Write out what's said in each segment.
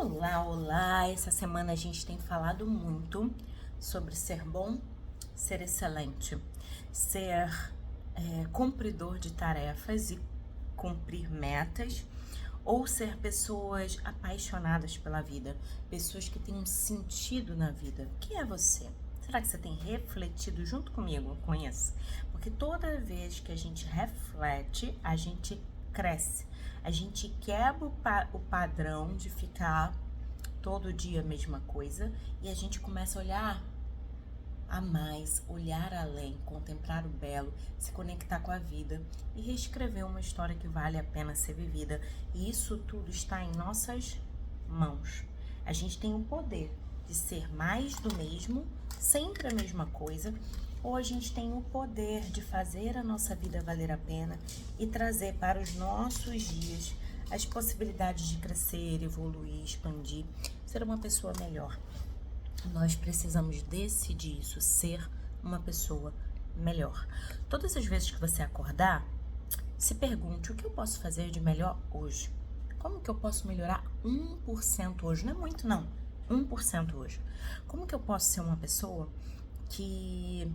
Olá, olá! Essa semana a gente tem falado muito sobre ser bom, ser excelente, ser cumpridor de tarefas e cumprir metas, ou ser pessoas apaixonadas pela vida, pessoas que têm um sentido na vida. Quem é você? Será que você tem refletido junto comigo com isso? Porque toda vez que a gente reflete, a gente cresce. A gente quebra o padrão de ficar todo dia a mesma coisa e a gente começa a olhar a mais, olhar além, contemplar o belo, se conectar com a vida e reescrever uma história que vale a pena ser vivida. E isso tudo está em nossas mãos. A gente tem o poder de ser mais do mesmo, sempre a mesma coisa, ou a gente tem o poder de fazer a nossa vida valer a pena e trazer para os nossos dias as possibilidades de crescer, evoluir, expandir, ser uma pessoa melhor. Nós precisamos decidir isso, ser uma pessoa melhor. Todas as vezes que você acordar, se pergunte: o que eu posso fazer de melhor hoje? Como que eu posso melhorar 1% hoje? Não é muito, não. 1% hoje. Como que eu posso ser uma pessoa que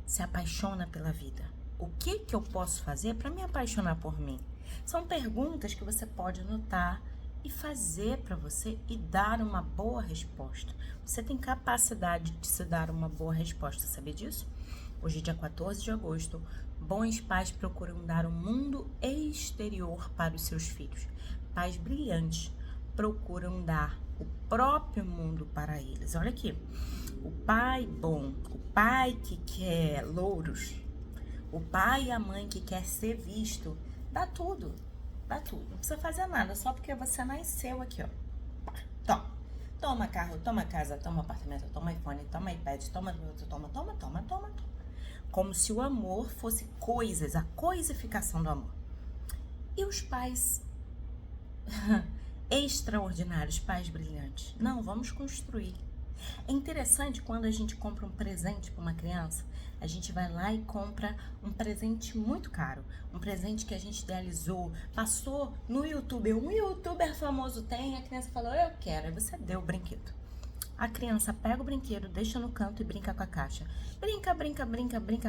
se apaixona pela vida? O que eu posso fazer para me apaixonar por mim? São perguntas que você pode anotar e fazer para você e dar uma boa resposta. Você tem capacidade de se dar uma boa resposta, sabia disso? Hoje, dia 14 de agosto, bons pais procuram dar um mundo exterior para os seus filhos. Pais brilhantes procuram dar o próprio mundo para eles. Olha aqui, o pai bom, o pai que quer louros, o pai e a mãe que quer ser visto, dá tudo. Dá tudo, não precisa fazer nada, só porque você nasceu aqui, ó. Toma carro, toma casa, toma apartamento, toma iPhone, toma iPad, toma. Como se o amor fosse coisas, a coisificação do amor. E os pais extraordinários, pais brilhantes? Não, vamos construir. É interessante quando a gente compra um presente para uma criança, a gente vai lá e compra um presente muito caro, um presente que a gente idealizou, passou no YouTube, um youtuber famoso tem, a criança falou, eu quero, aí você deu o brinquedo. A criança pega o brinquedo, deixa no canto e brinca com a caixa. Brinca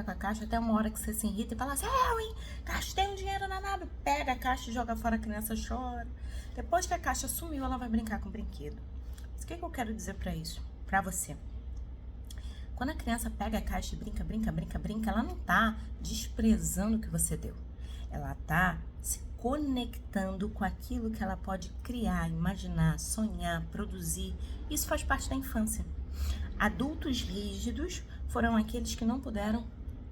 com a caixa, até uma hora que você se irrita e fala assim, gastei um dinheiro danado, pega a caixa e joga fora, a criança chora. Depois que a caixa sumiu, ela vai brincar com o brinquedo. Mas o que eu quero dizer pra isso? Pra você. Quando a criança pega a caixa e brinca, ela não tá desprezando o que você deu. Ela tá se conectando com aquilo que ela pode criar, imaginar, sonhar, produzir. Isso faz parte da infância. Adultos rígidos foram aqueles que não puderam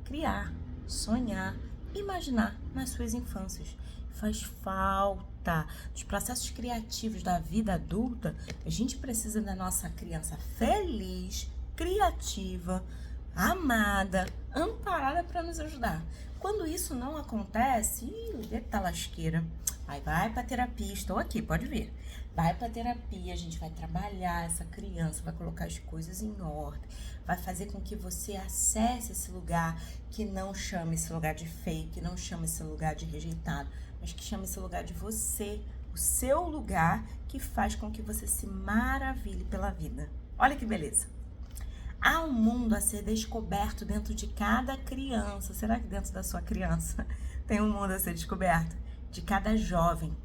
criar, sonhar, imaginar nas suas infâncias. Faz falta. Nos processos criativos da vida adulta, a gente precisa da nossa criança feliz, criativa, amada, amparada para nos ajudar. Quando isso não acontece, eita lasqueira. Aí vai pra terapia, estou aqui, pode vir. Vai pra terapia, a gente vai trabalhar essa criança, vai colocar as coisas em ordem, vai fazer com que você acesse esse lugar, que não chame esse lugar de feio, que não chame esse lugar de rejeitado, mas que chame esse lugar de você, o seu lugar que faz com que você se maravilhe pela vida. Olha que beleza! Há um mundo a ser descoberto dentro de cada criança. Será que dentro da sua criança tem um mundo a ser descoberto? De cada jovem.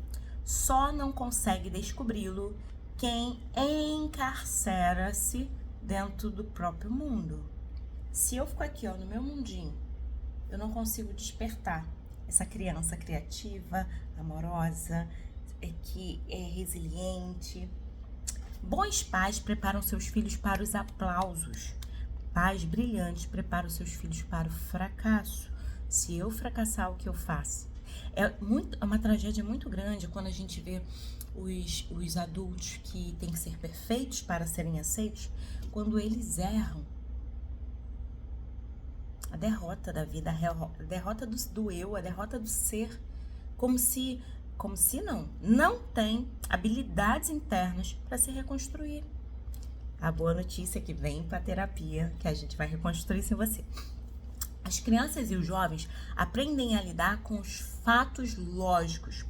Só não consegue descobri-lo quem encarcera-se dentro do próprio mundo. Se eu fico aqui, ó, no meu mundinho, eu não consigo despertar essa criança criativa, amorosa, que é resiliente. Bons pais preparam seus filhos para os aplausos. Pais brilhantes preparam seus filhos para o fracasso. Se eu fracassar, o que eu faço? É uma tragédia muito grande quando a gente vê os adultos que têm que ser perfeitos para serem aceitos, quando eles erram. A derrota da vida, a derrota do eu, a derrota do ser, como se não tem habilidades internas para se reconstruir. A boa notícia é que vem para a terapia, que a gente vai reconstruir isso em você. As crianças e os jovens aprendem a lidar com os fatos lógicos.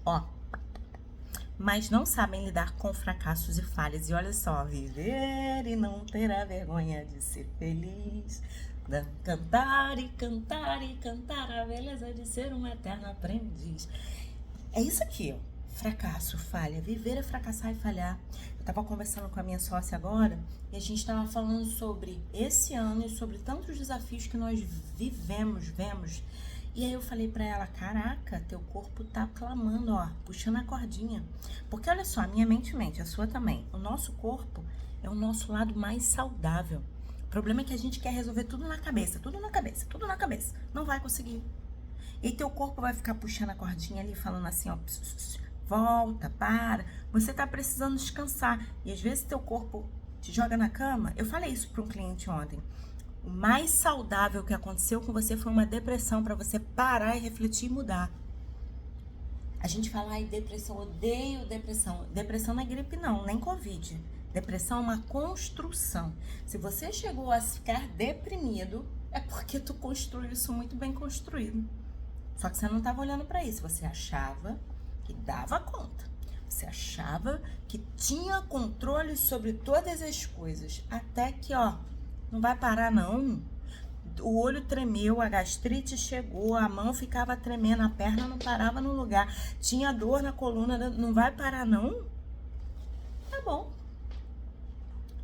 mas não sabem lidar com fracassos e falhas. E olha só, viver e não ter a vergonha de ser feliz. Cantar e cantar e cantar a beleza de ser um eterno aprendiz. É isso aqui, ó. Fracasso, falha. Viver é fracassar e falhar. Eu tava conversando com a minha sócia agora e a gente tava falando sobre esse ano e sobre tantos desafios que nós vemos. E aí eu falei pra ela, caraca, teu corpo tá clamando, ó, puxando a cordinha. Porque olha só, a minha mente, a sua também. O nosso corpo é o nosso lado mais saudável. O problema é que a gente quer resolver tudo na cabeça. Não vai conseguir. E teu corpo vai ficar puxando a cordinha ali, falando assim, ó, volta, para. Você tá precisando descansar. E às vezes teu corpo te joga na cama. Eu falei isso para um cliente ontem. O mais saudável que aconteceu com você foi uma depressão, para você parar e refletir e mudar. A gente fala, ai, depressão, odeio depressão. Depressão não é gripe não, nem Covid. Depressão é uma construção. Se você chegou a ficar deprimido, é porque tu construiu isso muito bem construído. Só que você não estava olhando para isso, você achava que dava conta. Você achava que tinha controle sobre todas as coisas. Até que, ó, não vai parar não. O olho tremeu, a gastrite chegou, a mão ficava tremendo, a perna não parava no lugar. Tinha dor na coluna, não vai parar não? Tá bom.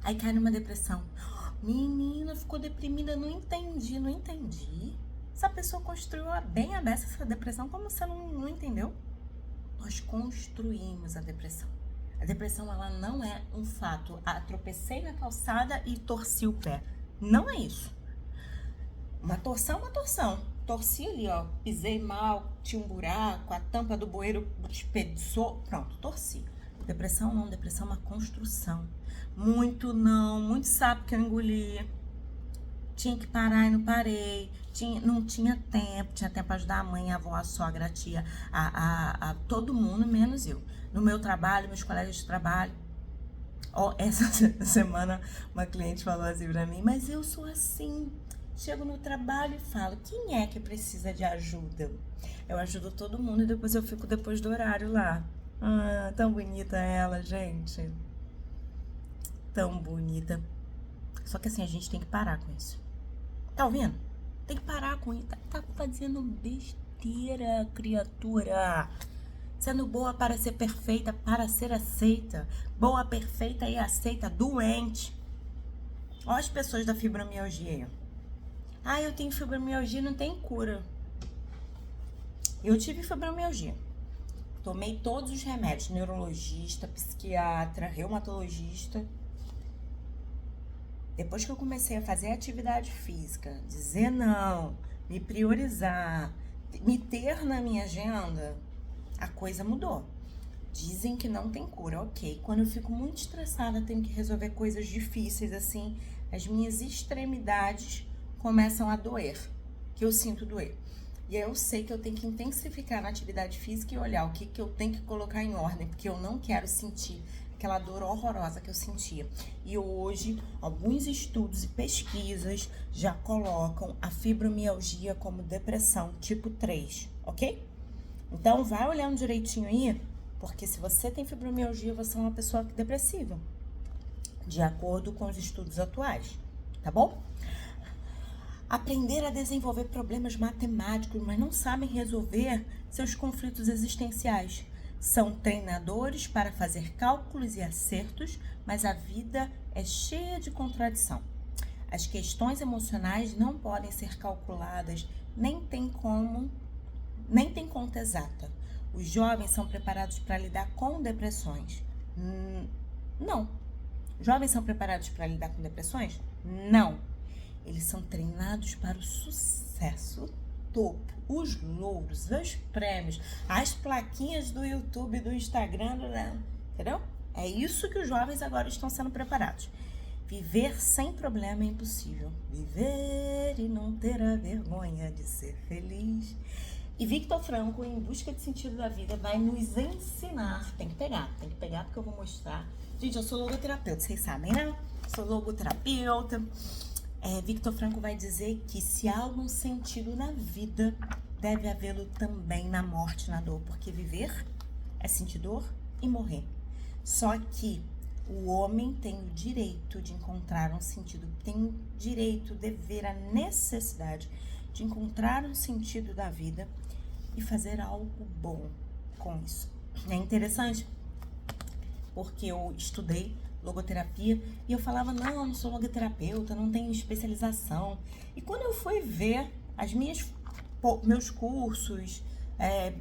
Aí cai numa depressão. Menina, ficou deprimida, não entendi. Essa pessoa construiu bem a beça essa depressão, como você não entendeu? Nós construímos a depressão. A depressão, ela não é um fato. Tropecei na calçada e torci o pé. Não é isso. Uma torção é uma torção. Torci ali, ó, pisei mal, tinha um buraco, a tampa do bueiro espedaçou, pronto, torci. Depressão não, depressão é uma construção. Muito sapo que eu engoli. Tinha que parar e não parei. Não tinha tempo para ajudar a mãe, a avó, a sogra, a tia, a todo mundo, menos eu. No meu trabalho, meus colegas de trabalho. Ó, essa semana uma cliente falou assim pra mim, mas eu sou assim. Chego no trabalho e falo, quem é que precisa de ajuda? Eu ajudo todo mundo e depois eu fico depois do horário lá. Ah, tão bonita ela, gente. Tão bonita. Só que assim, a gente tem que parar com isso. Tá ouvindo? Tem que parar com isso. Tá fazendo besteira, criatura. Sendo boa para ser perfeita, para ser aceita. Boa, perfeita e aceita. Doente. Ó as pessoas da fibromialgia aí. Ah, eu tenho fibromialgia, não tem cura. Eu tive fibromialgia. Tomei todos os remédios. Neurologista, psiquiatra, reumatologista. Depois que eu comecei a fazer atividade física, dizer não, me priorizar, me ter na minha agenda, a coisa mudou. Dizem que não tem cura, ok. Quando eu fico muito estressada, tenho que resolver coisas difíceis, assim, as minhas extremidades começam a doer, que eu sinto doer. E aí eu sei que eu tenho que intensificar na atividade física e olhar o que eu tenho que colocar em ordem, porque eu não quero sentir aquela dor horrorosa que eu sentia. E hoje, alguns estudos e pesquisas já colocam a fibromialgia como depressão tipo 3, ok? Então, vai olhando direitinho aí, porque se você tem fibromialgia, você é uma pessoa depressiva, de acordo com os estudos atuais, tá bom? Aprender a desenvolver problemas matemáticos, mas não sabem resolver seus conflitos existenciais. São treinadores para fazer cálculos e acertos, mas a vida é cheia de contradição. As questões emocionais não podem ser calculadas, nem tem conta exata. Os jovens são preparados para lidar com depressões? Não. Jovens são preparados para lidar com depressões? Não. Eles são treinados para o sucesso, topo, os louros, os prêmios, as plaquinhas do YouTube, do Instagram, entendeu? É isso que os jovens agora estão sendo preparados. Viver sem problema é impossível. Viver e não ter a vergonha de ser feliz. E Viktor Frankl, em busca de sentido da vida, vai nos ensinar. Tem que pegar porque eu vou mostrar. Gente, eu sou logoterapeuta, vocês sabem, né? Sou logoterapeuta. Viktor Frankl vai dizer que se há algum sentido na vida, deve havê-lo também na morte, na dor. Porque viver é sentir dor, e morrer. Só que o homem tem o direito de encontrar um sentido, tem o direito, o dever, a necessidade de encontrar um sentido da vida e fazer algo bom com isso. É interessante porque eu estudei logoterapia e eu falava, não sou logoterapeuta, não tenho especialização. E quando eu fui ver meus cursos,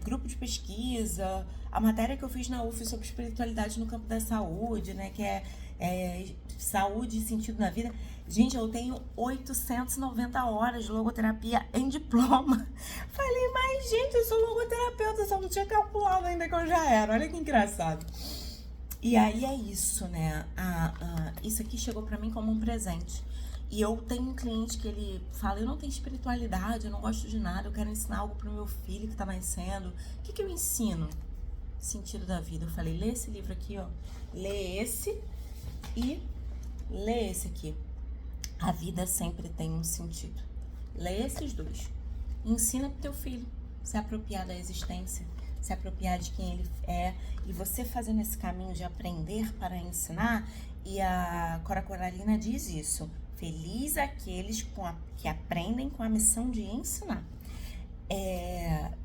grupo de pesquisa, a matéria que eu fiz na UF sobre espiritualidade no campo da saúde, né, que é saúde e sentido na vida. Gente, eu tenho 890 horas de logoterapia em diploma. Falei, mas gente, eu sou logoterapeuta, só não tinha calculado ainda que eu já era. Olha que engraçado. E aí é isso, né? Isso aqui chegou pra mim como um presente. E eu tenho um cliente que ele fala, eu não tenho espiritualidade, eu não gosto de nada, eu quero ensinar algo pro meu filho que tá nascendo. O que eu ensino? Sentido da vida. Eu falei, lê esse livro aqui, ó. Lê esse e lê esse aqui. A vida sempre tem um sentido. Lê esses dois. Ensina pro teu filho se apropriar da existência, se apropriar de quem ele é. E você fazendo esse caminho de aprender para ensinar, e a Cora Coralina diz isso. Feliz aqueles que aprendem com a missão de ensinar.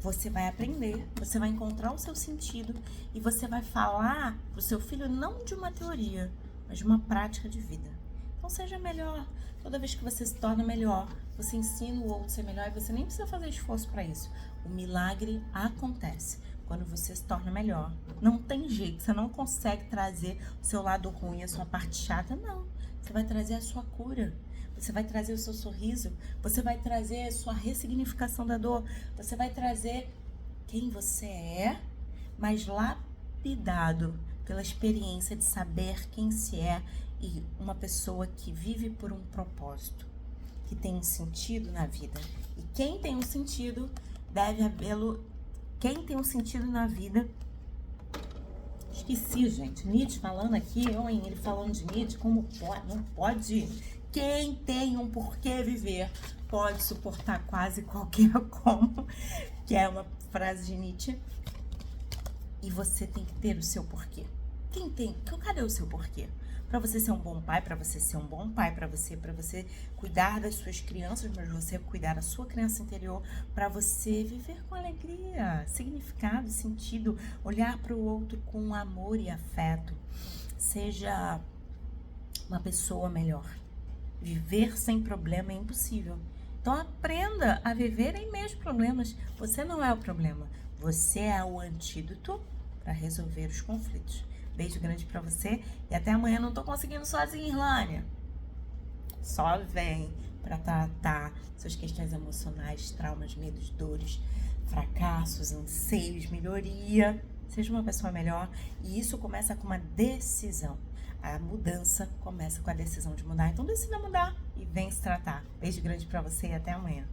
Você vai aprender, você vai encontrar o seu sentido e você vai falar pro seu filho não de uma teoria, mas de uma prática de vida. Então seja melhor. Toda vez que você se torna melhor, você ensina o outro a ser melhor e você nem precisa fazer esforço para isso. O milagre acontece quando você se torna melhor. Não tem jeito, você não consegue trazer o seu lado ruim, a sua parte chata, não. Você vai trazer a sua cura. Você vai trazer o seu sorriso, você vai trazer a sua ressignificação da dor, você vai trazer quem você é, mas lapidado pela experiência de saber quem se é e uma pessoa que vive por um propósito, que tem um sentido na vida. E quem tem um sentido deve havê-lo. Quem tem um sentido na vida. Esqueci, gente. Nietzsche falando aqui, ele falando de Nietzsche, como pode? Não pode. Quem tem um porquê viver pode suportar quase qualquer como, que é uma frase de Nietzsche. E você tem que ter o seu porquê. Cadê o seu porquê? Para você ser um bom pai, para você ser um bom pai, para você cuidar das suas crianças, mas você cuidar da sua criança interior, para você viver com alegria, significado, sentido, olhar para o outro com amor e afeto. Seja uma pessoa melhor. Viver sem problema é impossível. Então aprenda a viver em meio aos problemas. Você não é o problema, você é o antídoto para resolver os conflitos. Beijo grande pra você e até amanhã. Não tô conseguindo sozinha, Irlânia. Só vem pra tratar suas questões emocionais, traumas, medos, dores, fracassos, anseios, melhoria. Seja uma pessoa melhor. E isso começa com uma decisão. A mudança começa com a decisão de mudar. Então decida mudar e vem se tratar. Beijo grande pra você e até amanhã.